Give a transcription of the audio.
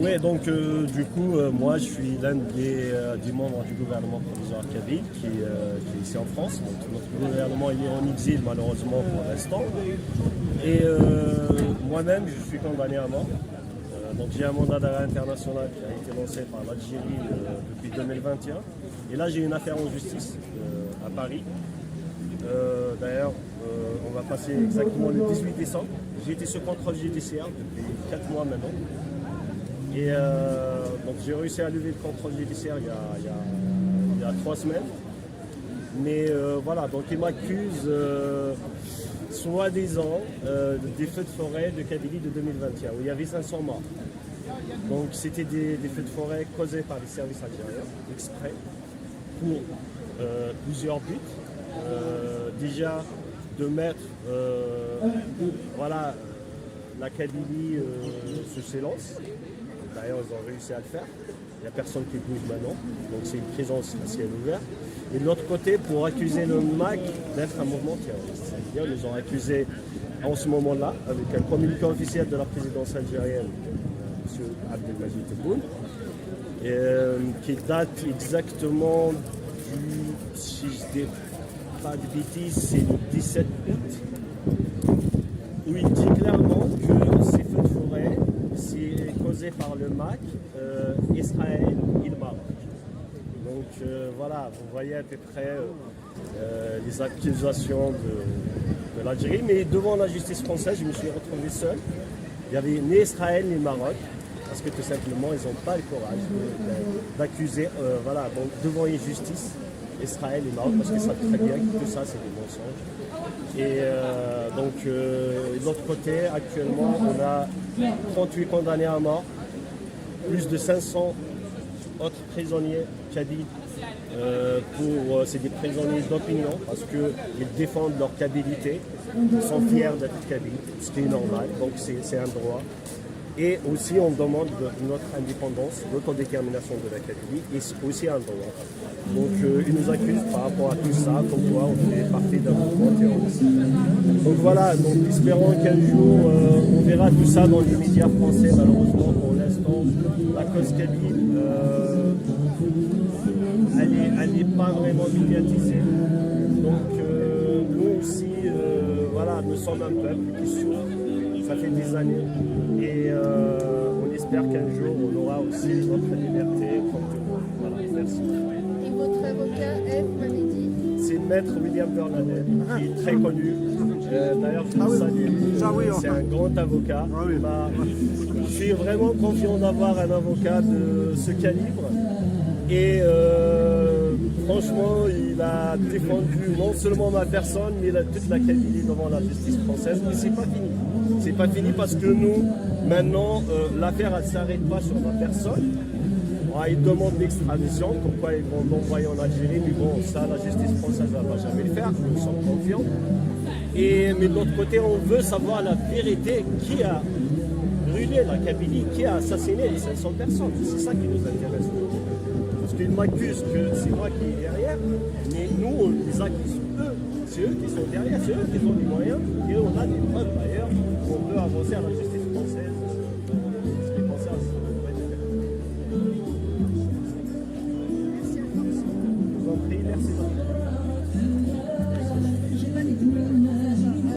Oui, donc du coup, moi je suis l'un des membres du gouvernement provisoire kabyle qui est ici en France. Donc, notre gouvernement il est en exil malheureusement pour l'instant. Et moi-même je suis condamné à mort. Donc j'ai un mandat d'arrêt international qui a été lancé par l'Algérie depuis 2021. Et là j'ai une affaire en justice à Paris. D'ailleurs, on va passer exactement le 18 décembre. J'ai été sous contrôle judiciaire depuis 4 mois maintenant. Et donc j'ai réussi à lever le contrôle judiciaire il y a 3 semaines. Mais voilà, donc ils m'accusent soi-disant des feux de forêt de Kabylie de 2021 où il y avait 500 morts. Donc c'était des feux de forêt causés par les services algériens, exprès, pour plusieurs buts. Déjà de mettre voilà, la Kabylie sous silence. D'ailleurs, ils ont réussi à le faire. Il n'y a personne qui bouge maintenant. Donc, c'est une présence à ciel ouvert. Et de l'autre côté, pour accuser le MAC d'être un mouvement terroriste. C'est-à-dire, ils ont accusé en ce moment-là, avec un communiqué officiel de la présidence algérienne, M. Abdelmajid Tebboune, qui date exactement du, si je dis pas de bêtises, c'est le 17 août, où il dit clairement que ces feux de forêt, c'est causé par le MAC, Israël et le Maroc. Donc voilà, vous voyez à peu près les accusations de l'Algérie, mais devant la justice française, je me suis retrouvé seul. Il n'y avait ni Israël ni Maroc, parce que tout simplement, ils n'ont pas le courage d'accuser, voilà, donc, devant une justice, Israël et Maroc, parce qu'ils savent très bien que tout ça, c'est des mensonges. Et donc, de l'autre côté, actuellement, on a 38 condamnés à mort, plus de 500 autres prisonniers kabyles. C'est des prisonniers d'opinion parce qu'ils défendent leur kabyléité, ils sont fiers d'être kabyles, ce qui est normal, donc c'est un droit. Et aussi on demande notre indépendance, l'autodétermination de la Kabylie, et c'est aussi un droit. Donc ils nous accusent par rapport à tout ça, comme quoi on fait partie d'un mouvement terroriste. Donc voilà, donc espérons qu'un jour on verra tout ça dans les médias français. Malheureusement pour l'instant, la cause kabyle, elle n'est pas vraiment médiatisée. Donc nous aussi, voilà, nous sommes un peuple qui souffre. Ça fait des années et on espère qu'un jour on aura aussi notre liberté comme tout le monde. Voilà, merci. Et votre avocat est, vous m'avez dit? C'est Maître William Bernadette, qui est très connu. D'ailleurs, je le salue. C'est un grand avocat. Je suis vraiment confiant d'avoir un avocat de ce calibre. Et franchement, il a défendu non seulement ma personne, mais toute la Kabylie devant la justice française. Mais c'est pas fini. C'est pas fini parce que nous, maintenant, l'affaire ne s'arrête pas sur ma personne. Ils demandent l'extradition, comme quoi ils vont l'envoyer en Algérie, mais bon, ça, la justice française ne va jamais le faire, nous sommes confiants. Mais de l'autre côté, on veut savoir la vérité, qui a brûlé la Kabylie, qui a assassiné les 500 personnes. C'est ça qui nous intéresse. Parce qu'ils m'accusent que c'est moi qui est derrière, mais nous, on les accuse eux. C'est eux qui sont derrière, c'est eux qui ont les moyens, et on a des preuves d'ailleurs qu'on peut avancer à la justice française. Ce qui concerne ça. Je vous en prie, merci.